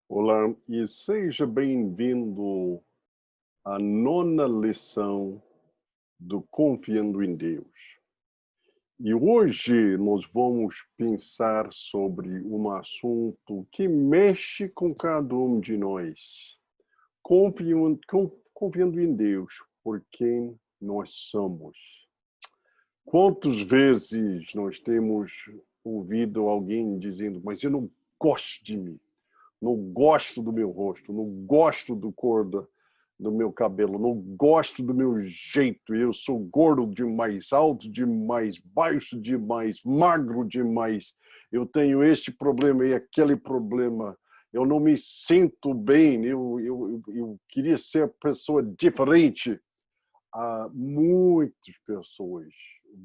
Olá e seja bem-vindo à nona lição do Confiando em Deus. E hoje nós vamos pensar sobre um assunto que mexe com cada um de nós. Confiando em Deus por quem nós somos. Quantas vezes nós temos ouvido alguém dizendo, mas eu não gosto de mim. Não gosto do meu rosto, não gosto do meu cabelo, não gosto do meu jeito. Eu sou gordo demais, alto demais, baixo demais, magro demais. Eu tenho este problema e aquele problema. Eu não me sinto bem. Eu queria ser pessoa diferente. Muitas pessoas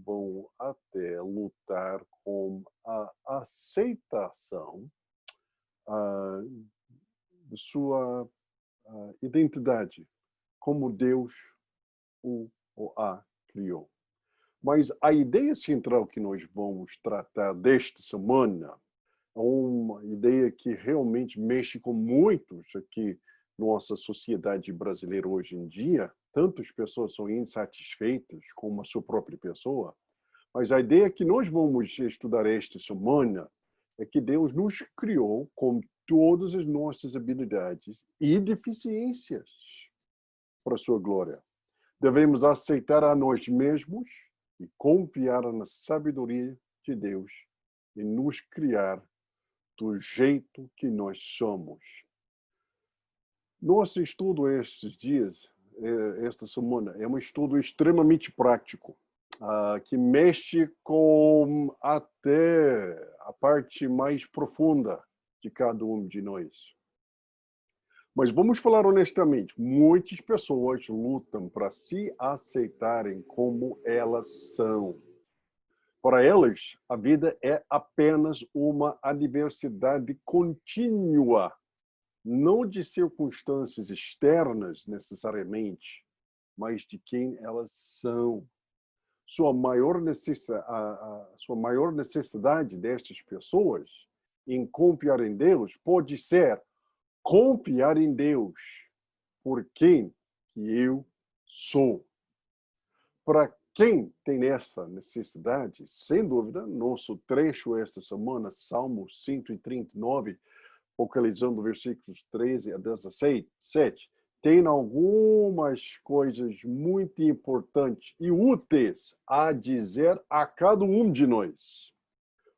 vão até lutar com a aceitação ah, de sua identidade, como Deus o ou a criou. Mas a ideia central que nós vamos tratar desta semana é uma ideia que realmente mexe com muitos aqui na nossa sociedade brasileira hoje em dia. Tantas pessoas são insatisfeitas com a sua própria pessoa, mas a ideia que nós vamos estudar esta semana é que Deus nos criou com todas as nossas habilidades e deficiências para a sua glória. Devemos aceitar a nós mesmos e confiar na sabedoria de Deus e nos criar do jeito que nós somos. Nosso estudo estes dias, esta semana, é um estudo extremamente prático, que mexe com até a parte mais profunda de cada um de nós. Mas vamos falar honestamente, muitas pessoas lutam para se aceitarem como elas são. Para elas, a vida é apenas uma adversidade contínua, não de circunstâncias externas necessariamente, mas de quem elas são. Sua maior necessidade destas pessoas em confiar em Deus pode ser confiar em Deus por quem que eu sou. Para quem tem essa necessidade, sem dúvida, nosso trecho esta semana, Salmo 139, focalizando versículos 13 a 17, tem algumas coisas muito importantes e úteis a dizer a cada um de nós.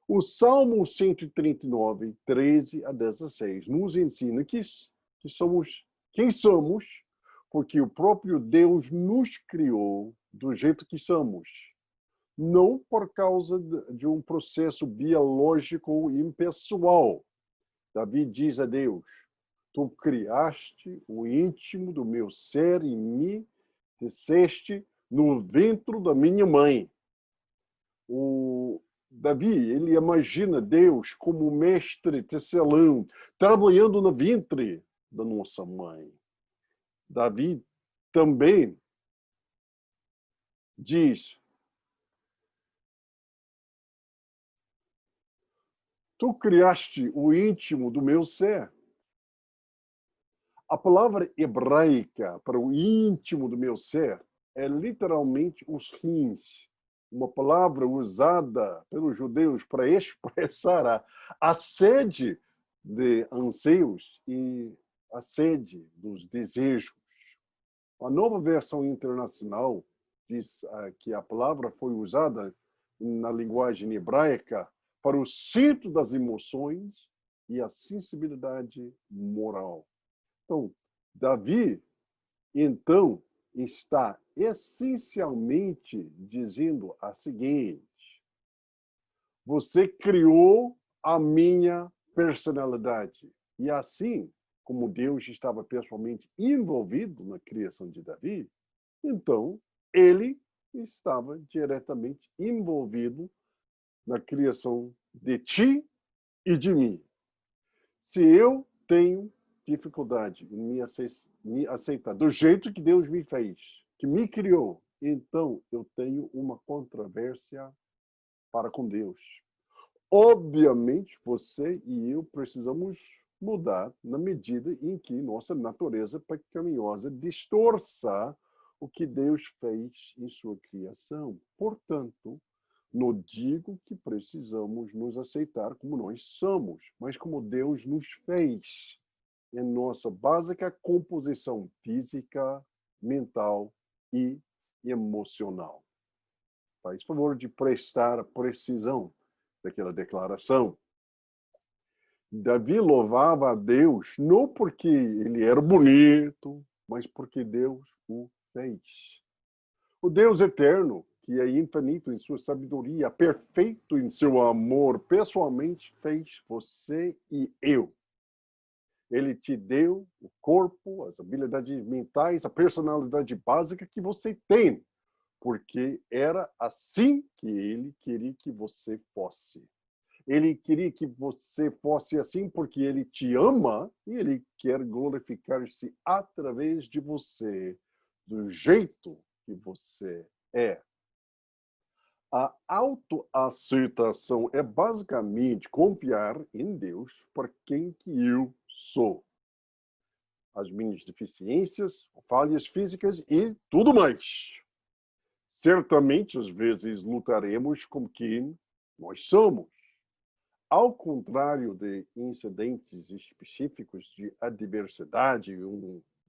O Salmo 139, 13 a 16, nos ensina que somos quem somos, porque o próprio Deus nos criou do jeito que somos, não por causa de um processo biológico impessoal. Davi diz a Deus, tu criaste o íntimo do meu ser e me teceste no ventre da minha mãe. O Davi, ele imagina Deus como mestre tecelão, trabalhando no ventre da nossa mãe. Davi também diz, tu criaste o íntimo do meu ser. A palavra hebraica para o íntimo do meu ser é literalmente os rins, uma palavra usada pelos judeus para expressar a sede de anseios e a sede dos desejos. A nova versão internacional diz que a palavra foi usada na linguagem hebraica para o centro das emoções e a sensibilidade moral. Então, Davi, então, está essencialmente dizendo a seguinte: você criou a minha personalidade. E assim, como Deus estava pessoalmente envolvido na criação de Davi, então ele estava diretamente envolvido na criação de ti e de mim. Se eu tenho dificuldade em me aceitar do jeito que Deus me fez, que me criou, então eu tenho uma controvérsia para com Deus. Obviamente, você e eu precisamos mudar na medida em que nossa natureza pecaminosa distorça o que Deus fez em sua criação. Portanto, não digo que precisamos nos aceitar como nós somos, mas como Deus nos fez, em nossa básica composição física, mental e emocional. Faz favor de prestar precisão daquela declaração. Davi louvava a Deus não porque ele era bonito, mas porque Deus o fez. O Deus eterno, que é infinito em sua sabedoria, perfeito em seu amor, pessoalmente fez você e eu. Ele te deu o corpo, as habilidades mentais, a personalidade básica que você tem, porque era assim que ele queria que você fosse. Ele queria que você fosse assim porque ele te ama e ele quer glorificar-se através de você, do jeito que você é. A autoaceitação é basicamente confiar em Deus para quem que eu sou. As minhas deficiências, falhas físicas e tudo mais. Certamente, às vezes, lutaremos com quem nós somos. Ao contrário de incidentes específicos de adversidade,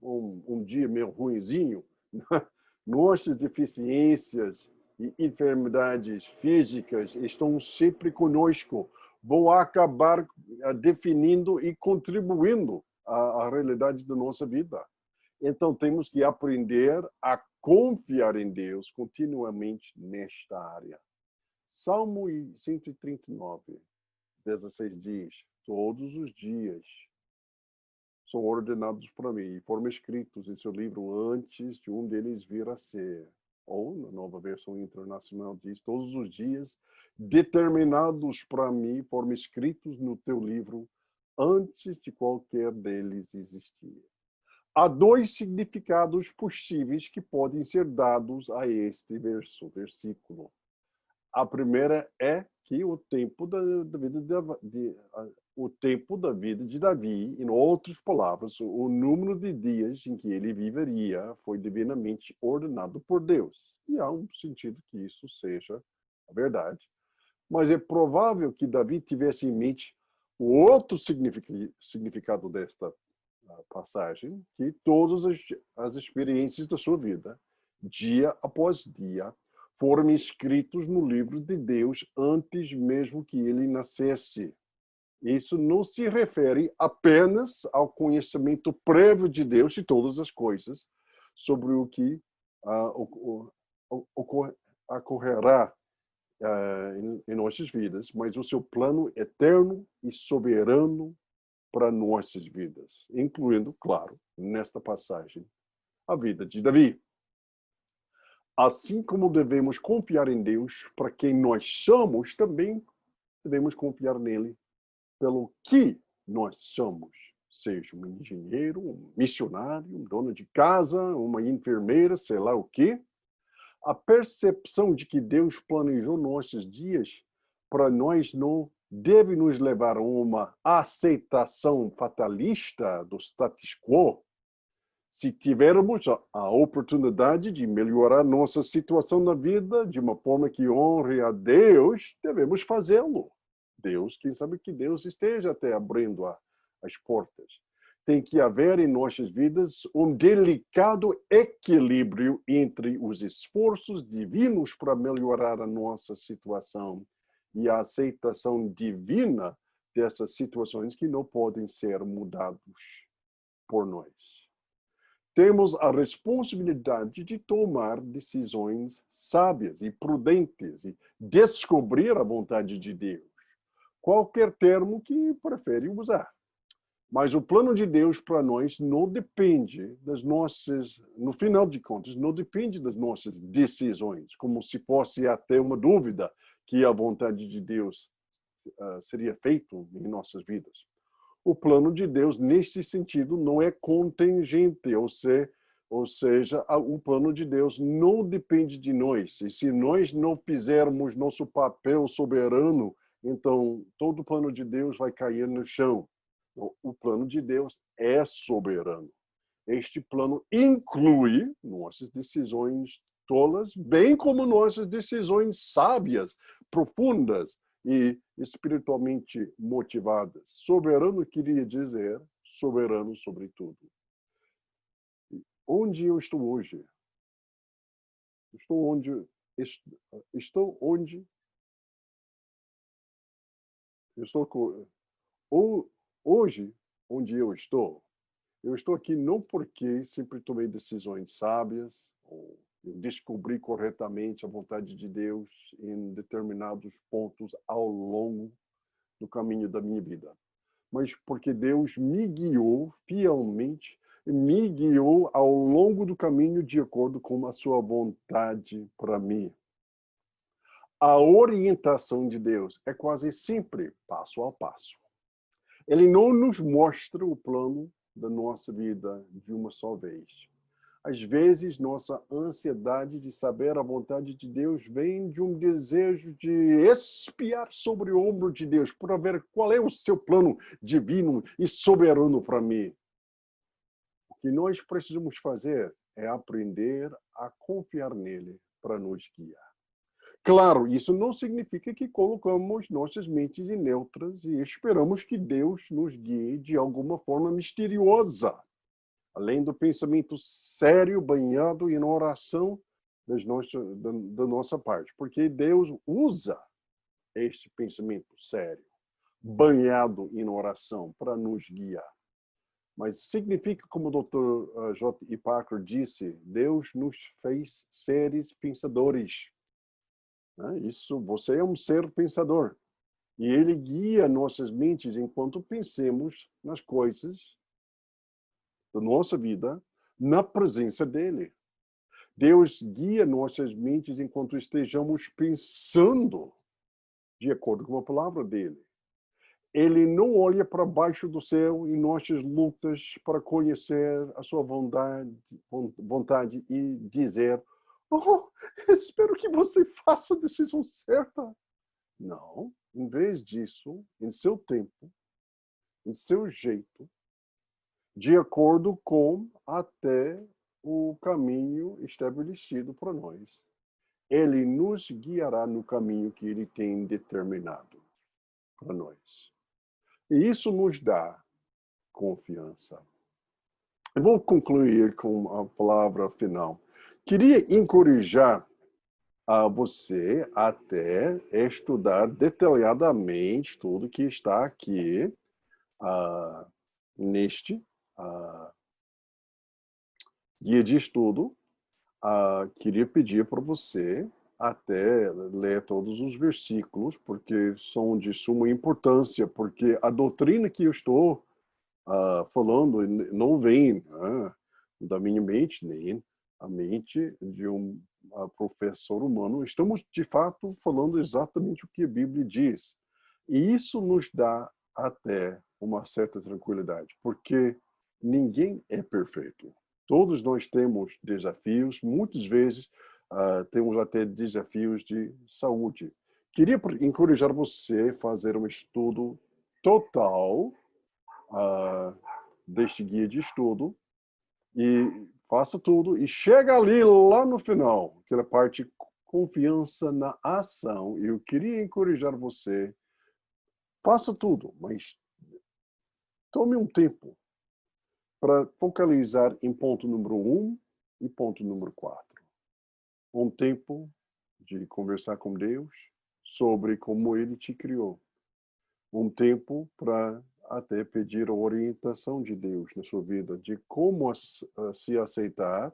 um dia meio ruinzinho, nossas deficiências e enfermidades físicas estão sempre conosco, vão acabar definindo e contribuindo à realidade da nossa vida. Então, temos que aprender a confiar em Deus continuamente nesta área. Salmo 139, 16 diz: todos os dias são ordenados para mim e foram escritos em seu livro antes de um deles vir a ser. Ou, na nova versão internacional, diz: todos os dias determinados para mim foram escritos no teu livro antes de qualquer deles existir. Há dois significados possíveis que podem ser dados a este versículo. A primeira é que o tempo da vida de Davi, em outras palavras, o número de dias em que ele viveria foi divinamente ordenado por Deus. E há um sentido que isso seja a verdade. Mas é provável que Davi tivesse em mente o outro significado desta passagem, que todas as experiências da sua vida, dia após dia, foram escritos no livro de Deus antes mesmo que ele nascesse. Isso não se refere apenas ao conhecimento prévio de Deus de todas as coisas, sobre o que ocorrerá em nossas vidas, mas o seu plano eterno e soberano para nossas vidas, incluindo, claro, nesta passagem, a vida de Davi. Assim como devemos confiar em Deus para quem nós somos, também devemos confiar nele pelo que nós somos. Seja um engenheiro, um missionário, um dono de casa, uma enfermeira, sei lá o quê. A percepção de que Deus planejou nossos dias para nós não deve nos levar a uma aceitação fatalista do status quo. Se tivermos a oportunidade de melhorar nossa situação na vida de uma forma que honre a Deus, devemos fazê-lo. Deus, quem sabe que Deus esteja até abrindo as portas. Tem que haver em nossas vidas um delicado equilíbrio entre os esforços divinos para melhorar a nossa situação e a aceitação divina dessas situações que não podem ser mudadas por nós. Temos a responsabilidade de tomar decisões sábias e prudentes e descobrir a vontade de Deus. Qualquer termo que prefere usar. Mas o plano de Deus para nós não depende das nossas, no final de contas, não depende das nossas decisões, como se fosse até uma dúvida que a vontade de Deus seria feita em nossas vidas. O plano de Deus, nesse sentido, não é contingente, ou seja, o plano de Deus não depende de nós. E se nós não fizermos nosso papel soberano, então todo o plano de Deus vai cair no chão. O plano de Deus é soberano. Este plano inclui nossas decisões tolas, bem como nossas decisões sábias, profundas e espiritualmente motivadas. Soberano queria dizer soberano sobre tudo. Onde eu estou hoje? Estou onde estou onde eu estou hoje onde eu estou. Eu estou aqui não porque sempre tomei decisões sábias, ou eu descobri corretamente a vontade de Deus em determinados pontos ao longo do caminho da minha vida, mas porque Deus me guiou fielmente, me guiou ao longo do caminho de acordo com a sua vontade para mim. A orientação de Deus é quase sempre passo a passo. Ele não nos mostra o plano da nossa vida de uma só vez. Às vezes, nossa ansiedade de saber a vontade de Deus vem de um desejo de espiar sobre o ombro de Deus para ver qual é o seu plano divino e soberano para mim. O que nós precisamos fazer é aprender a confiar nele para nos guiar. Claro, isso não significa que colocamos nossas mentes em neutras e esperamos que Deus nos guie de alguma forma misteriosa, além do pensamento sério, banhado em oração da nossa parte, porque Deus usa este pensamento sério, banhado em oração, para nos guiar. Mas significa, como o Dr. J. E. Packer disse, Deus nos fez seres pensadores. Isso, você é um ser pensador. E ele guia nossas mentes enquanto pensemos nas coisas da nossa vida na presença dele. Deus guia nossas mentes enquanto estejamos pensando de acordo com a palavra dele. Ele não olha para baixo do céu em nossas lutas para conhecer a sua vontade e dizer: oh, espero que você faça a decisão certa. Não, em vez disso, em seu tempo, em seu jeito, de acordo com até o caminho estabelecido para nós. Ele nos guiará no caminho que ele tem determinado para nós. E isso nos dá confiança. Eu vou concluir com a palavra final. Queria encorajar a você até estudar detalhadamente tudo que está aqui neste guia de estudo. Queria pedir para você até ler todos os versículos, porque são de suma importância, porque a doutrina que eu estou falando não vem da minha mente, nem a mente de um professor humano. Estamos, de fato, falando exatamente o que a Bíblia diz. E isso nos dá até uma certa tranquilidade, porque ninguém é perfeito. Todos nós temos desafios, muitas vezes temos até desafios de saúde. Queria encorajar você a fazer um estudo total deste guia de estudo e faça tudo e chega ali lá no final, aquela parte confiança na ação. Eu queria encorajar você, faça tudo, mas tome um tempo para focalizar em ponto número 1 e ponto número 4. Um tempo de conversar com Deus sobre como Ele te criou. Um tempo para até pedir a orientação de Deus na sua vida, de como se aceitar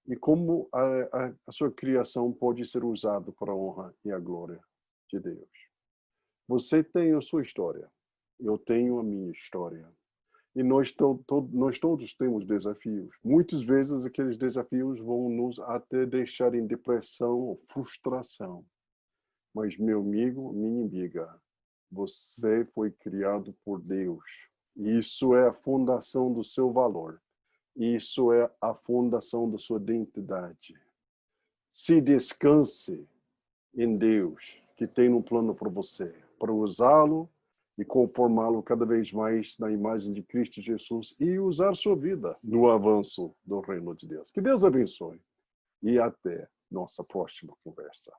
e como a sua criação pode ser usada para a honra e a glória de Deus. Você tem a sua história, eu tenho a minha história. E nós todos temos desafios. Muitas vezes aqueles desafios vão nos até deixar em depressão ou frustração. Mas, meu amigo, minha amiga, você foi criado por Deus. Isso é a fundação do seu valor. Isso é a fundação da sua identidade. Se descanse em Deus, que tem um plano para você, para usá-lo e conformá-lo cada vez mais na imagem de Cristo Jesus e usar sua vida no avanço do reino de Deus. Que Deus abençoe e até nossa próxima conversa.